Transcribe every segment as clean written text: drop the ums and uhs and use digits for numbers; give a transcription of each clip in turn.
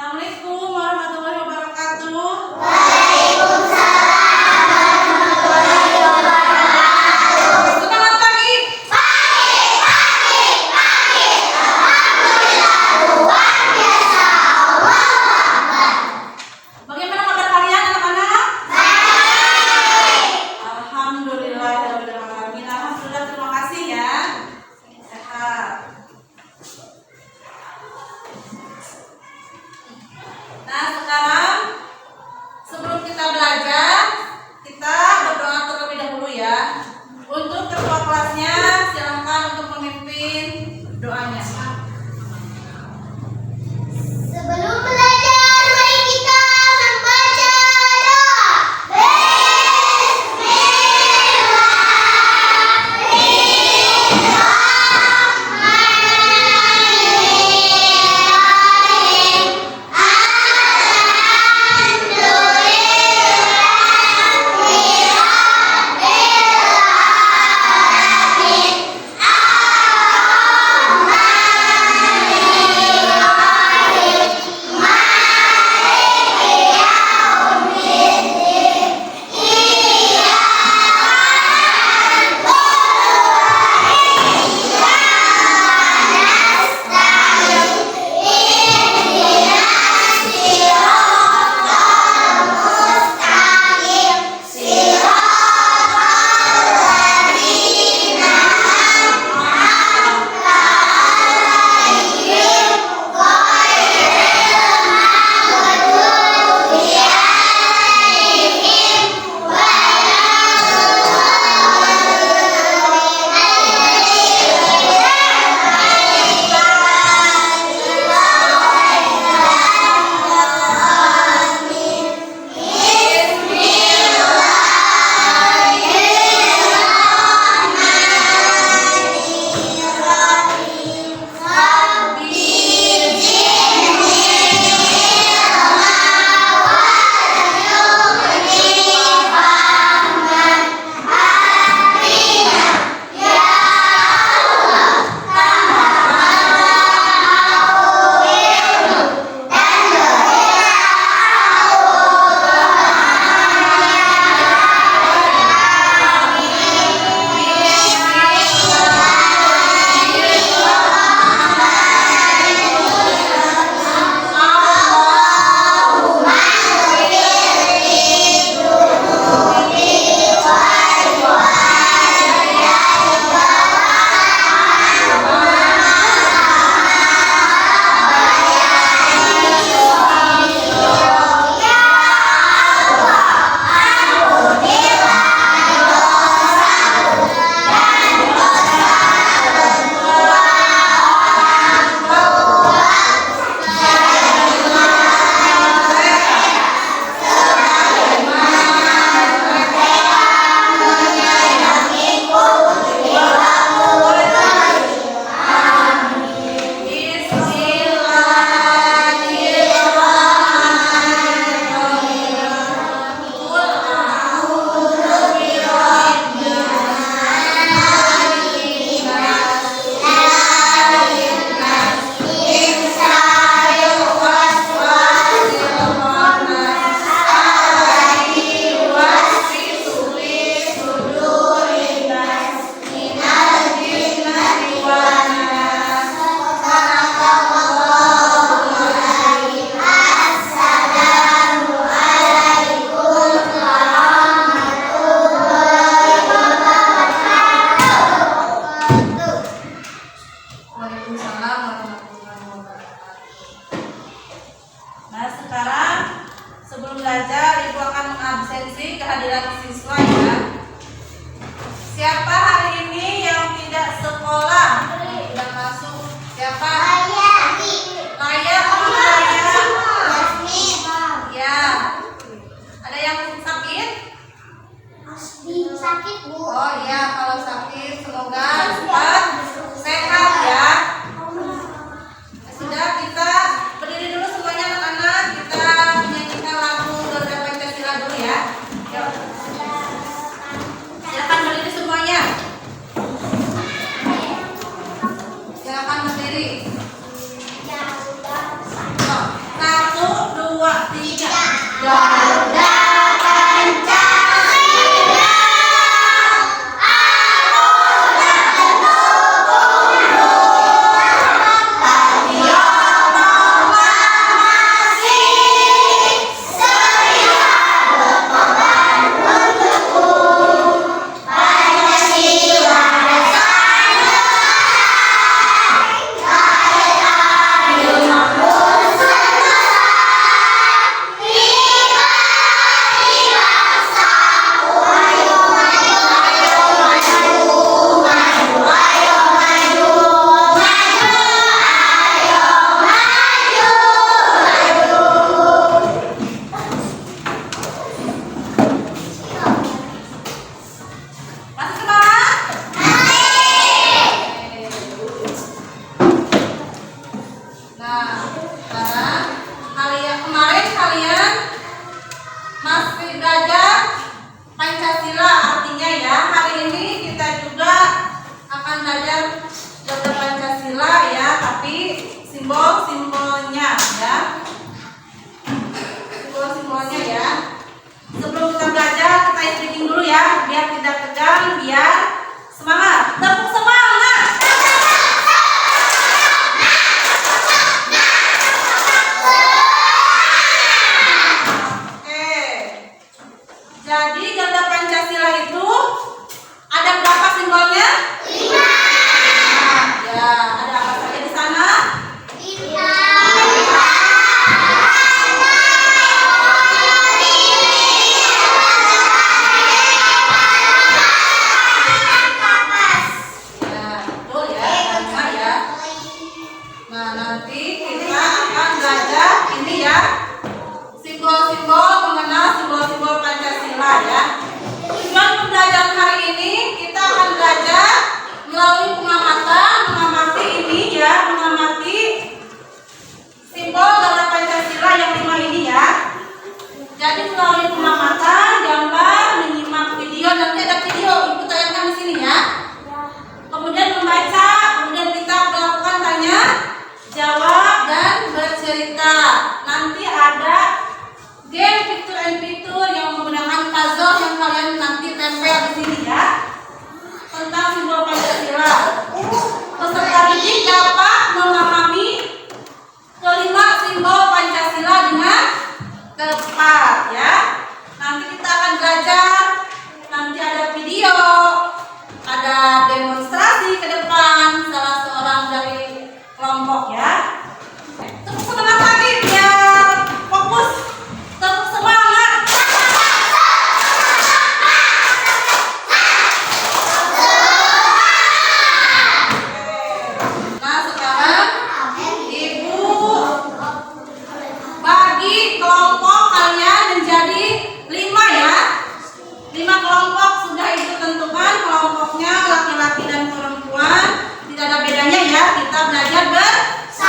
Assalamualaikum warahmatullahi wabarakatuh. Selamat pagi. Bagaimana kabar kalian anak-anak? Alhamdulillah, alhamdulillah, terima kasih ya. Sehat. Nah, sekarang sebelum kita belajar, kita berdoa terlebih dahulu ya. Untuk ketua kelasnya, silakan untuk memimpin doanya. Sebelum belajar, mari kita membaca doa. Garuda Pancasila, Aruna pendukung Luhur, Mardiono masih setia berkorban untuk Pancasila dasar negara, adil makmur sentosa, kita bersatu, ayo maju, ayo maju, maju, ayo maju, maju, ayo maju, Masih semangat? Nah, sekarang kemarin masih belajar Pancasila artinya ya. Hari ini kita juga akan belajar Garuda Pancasila ya, tapi simbol-simbolnya ya. Simbol-simbolnya ya. Sebelum kita belajar, kita stretching dulu ya, biar tidak tegang, biar semangat. Tepuk semangat. Oke. Jadi Garuda Pancasila itu ada berapa simbolnya? 5. Ya, ada apa saja di sana? Ya, betul ya, sama ya. Nah, nanti kita akan belajar ini ya, simbol-simbol mengenal simbol-simbol Pancasila ya. Tujuan pembelajaran hari ini kita akan belajar melalui mengamati ini ya, mengamati simbol Garuda Pancasila yang 5 ini ya. Jadi melalui pengamatan, gambar, menyimak video, nanti ada video ibu tayangkan di sini ya. Kemudian membaca, kemudian kita melakukan tanya jawab dan bercerita. Nanti ada game picture and picture yang menggunakan puzzle yang kalian nanti tempel di sini ya, tentang simbol Pancasila. Peserta didik dapat memahami kelima simbol Pancasila dengan tepat ya. Nanti kita akan belajar, nanti ada video, ada demonstrasi ke depan salah seorang dari kelompok ya. Tepuk semangat lagi biar fokus. Tepuk semangat. Nah, sekarang ibu bagi kelompok kalian menjadi 5 ya. 5 kelompok sudah ibu tentukan, kelompoknya laki-laki dan perempuan, tidak ada bedanya ya. Kita belajar bersama.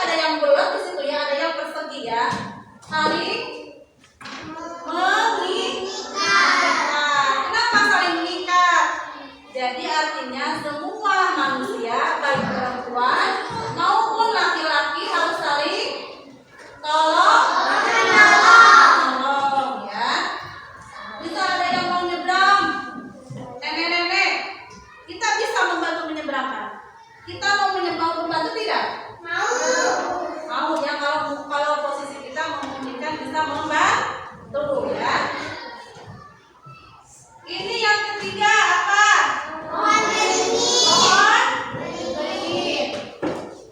ada yang bulat di situ ya, ada yang persegi ya. Saling mengikat. Kenapa saling mengikat? Jadi artinya semua manusia baik perempuan maupun laki-laki harus saling tolong ya. Bisa ada yang mau nyebrang, nenek-nenek, kita bisa membantu menyeberangkan. Kita mau membantu tidak? Mau ya, kalau posisi kita memungkinkan bisa membantu ya. Ini yang ketiga apa? Pohon beringin.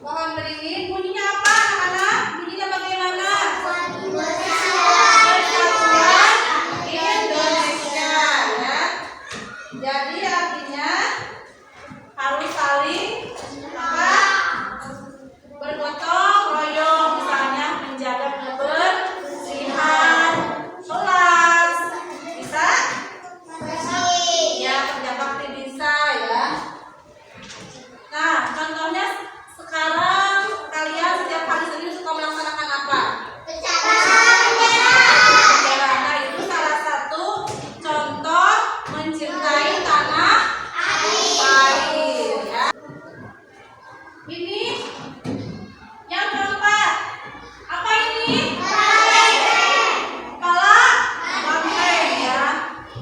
Pohon beringin bunyinya apa anak-anak? Bunyinya bagaimana? Persatuan Indonesia ya. Jadi artinya harus saling apa? Bergotong royong, misalnya menjaga kebersihan kelas. Bisa? Ya, kerja bakti bisa ya. Nah, contohnya sekarang kalian setiap hari Senin suka melaksanakan apa? Sejarah. Nah, itu salah satu contoh mencintai tanah air ya. Ini yang keempat. Apa ini? Kepala banteng ya.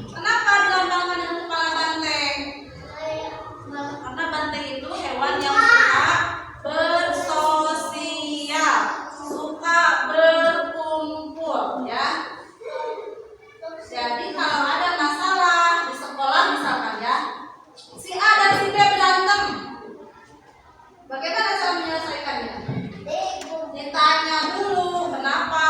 Kenapa dilambangkan dengan kepala banteng? Karena banteng itu hewan yang suka bersosial, suka berkumpul ya. Jadi kalau ada masalah di sekolah misalkan ya, si A dan si B berantem, bagaimana cara menyelesaikannya? Ditanya dulu kenapa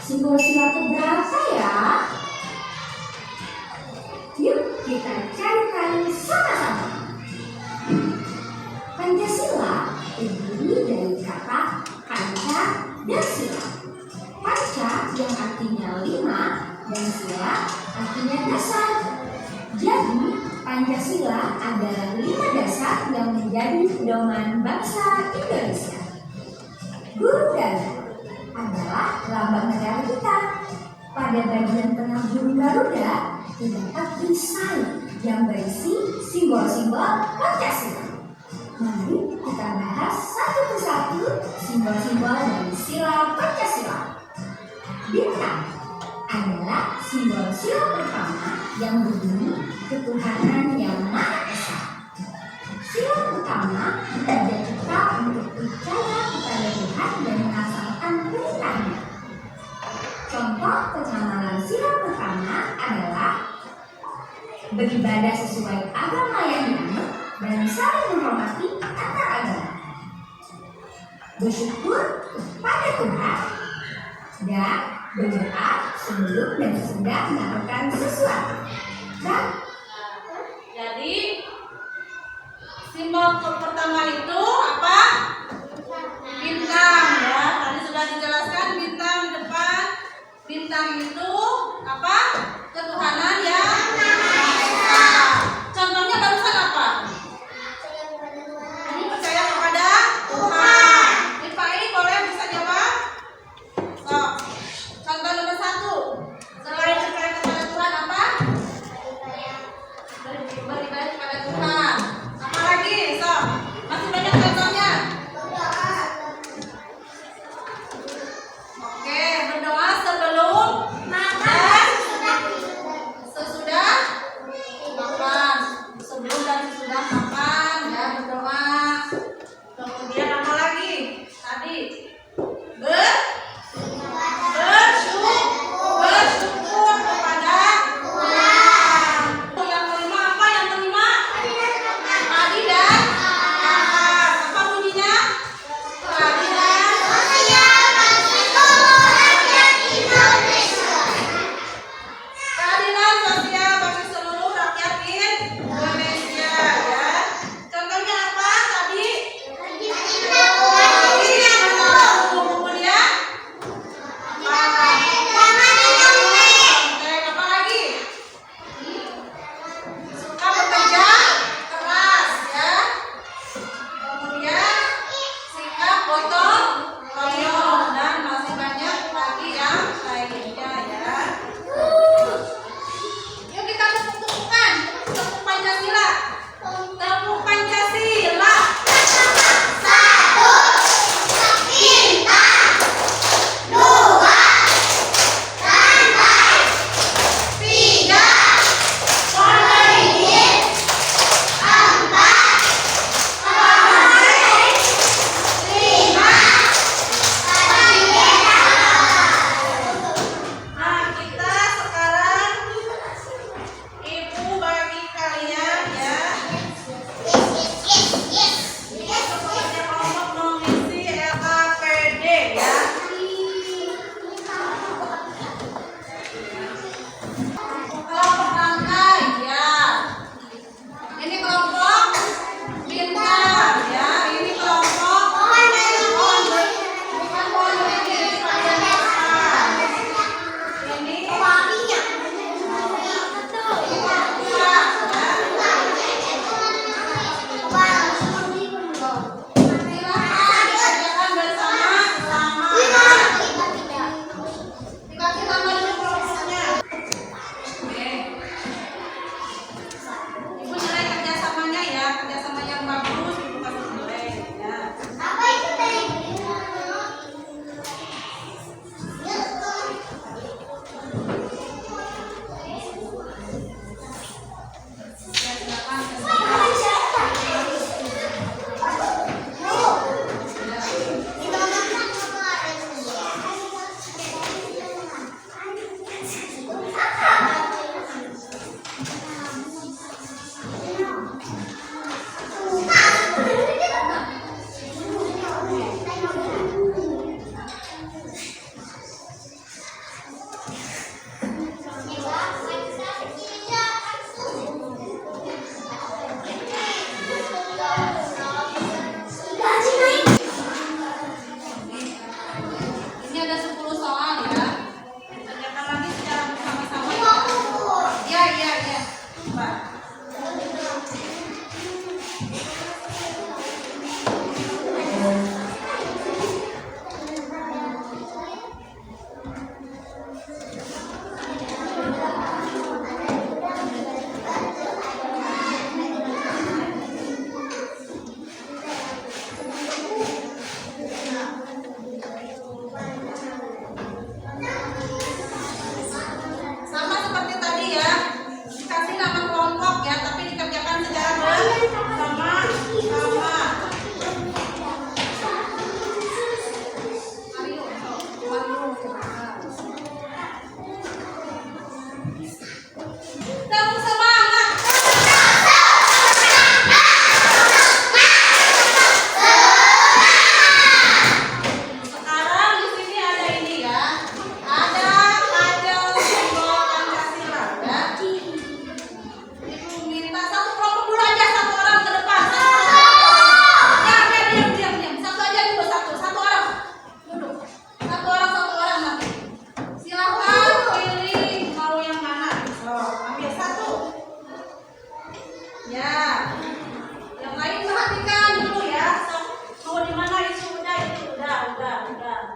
Simbol sila keberapa ya? Yuk kita carikan sama-sama. Pancasila terdiri dari kata panca dan sila. Panca yang artinya 5 dan sila artinya dasar. Jadi Pancasila adalah 5 dasar yang menjadi pedoman bangsa Indonesia. Garuda adalah lambang negara kita. Pada bagian tengah burung Garuda terdapat perisai yang berisi simbol-simbol Pancasila. Mari kita bahas satu persatu simbol-simbol dari sila Pancasila. Bintang adalah simbol sila pertama yang berbunyi ketuhanan yang Maha Esa. Sila pertama mengajak kita untuk percaya kepada Tuhan dan melaksanakan perintahnya. Contoh pengamalan sila pertama adalah beribadah sesuai agama yang dianut dan saling menghormati antar agama, bersyukur kepada Tuhan, dan berdoa sebelum dan sesudah melakukan sesuatu. Dan Jadi simbol pertama itu apa? Bintang ya. Tadi sudah dijelaskan bintang di depan. Bintang itu apa? Ketuhanan yang Maha Esa. Contohnya barusan apa? Ini percaya kepada Tuhan. Pak ini boleh bisa jawab? So, contoh nomor 1. Selain percaya kepada Tuhan apa? Beribadah kepada Tuhan. Apa lagi? So, masih banyak contoh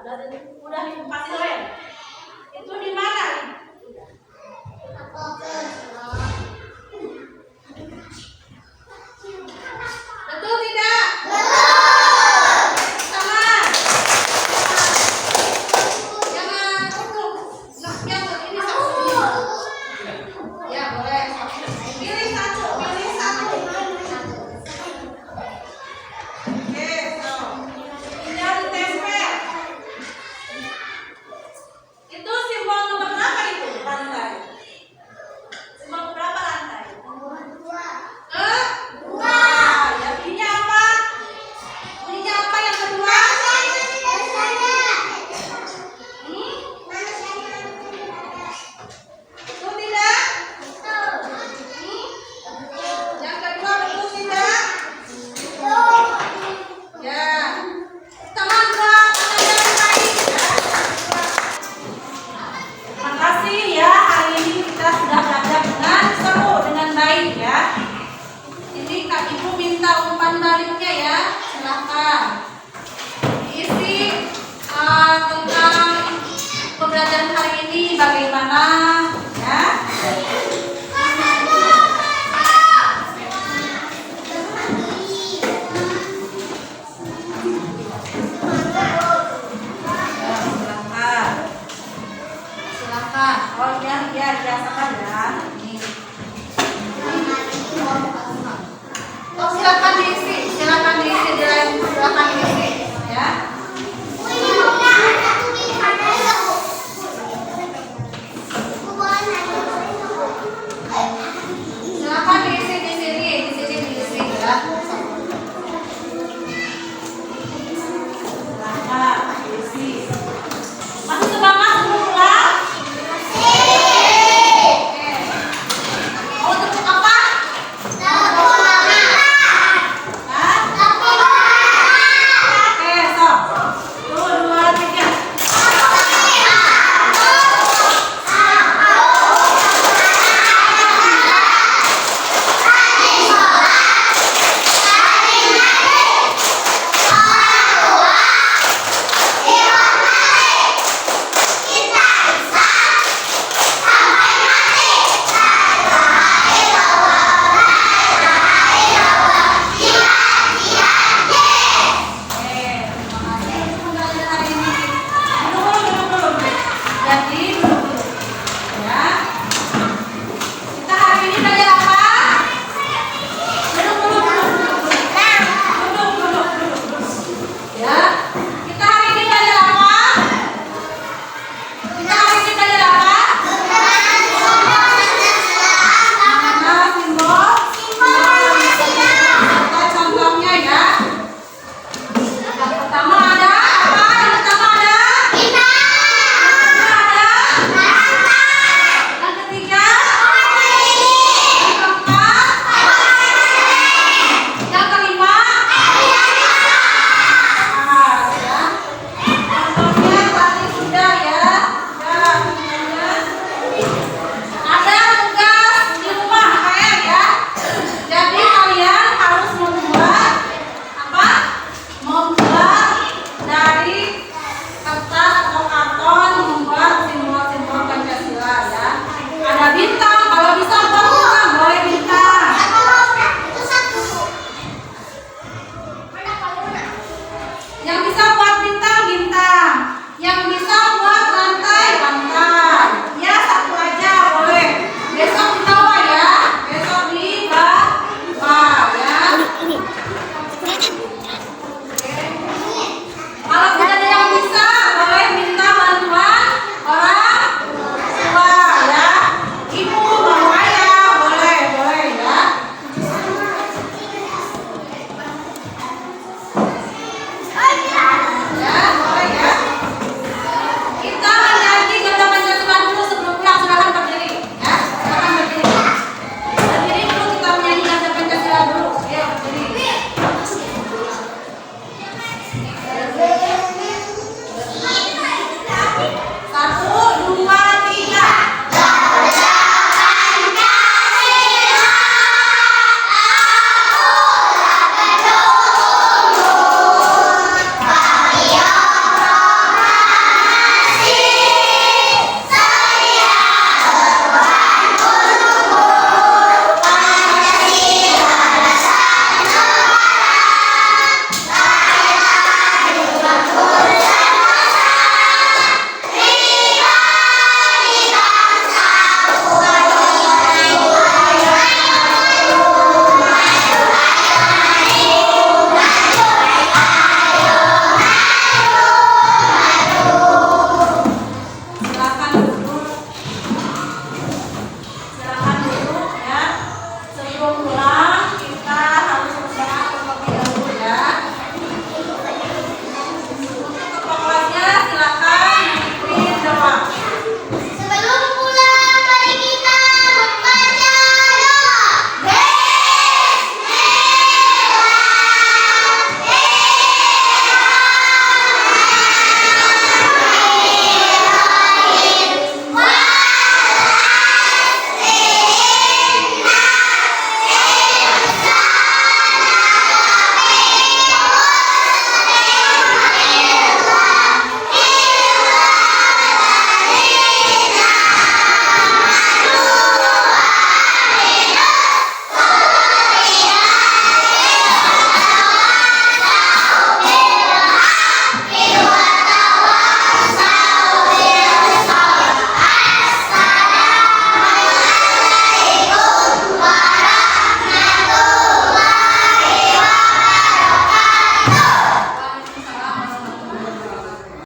udah pasti ya. Itu di mana?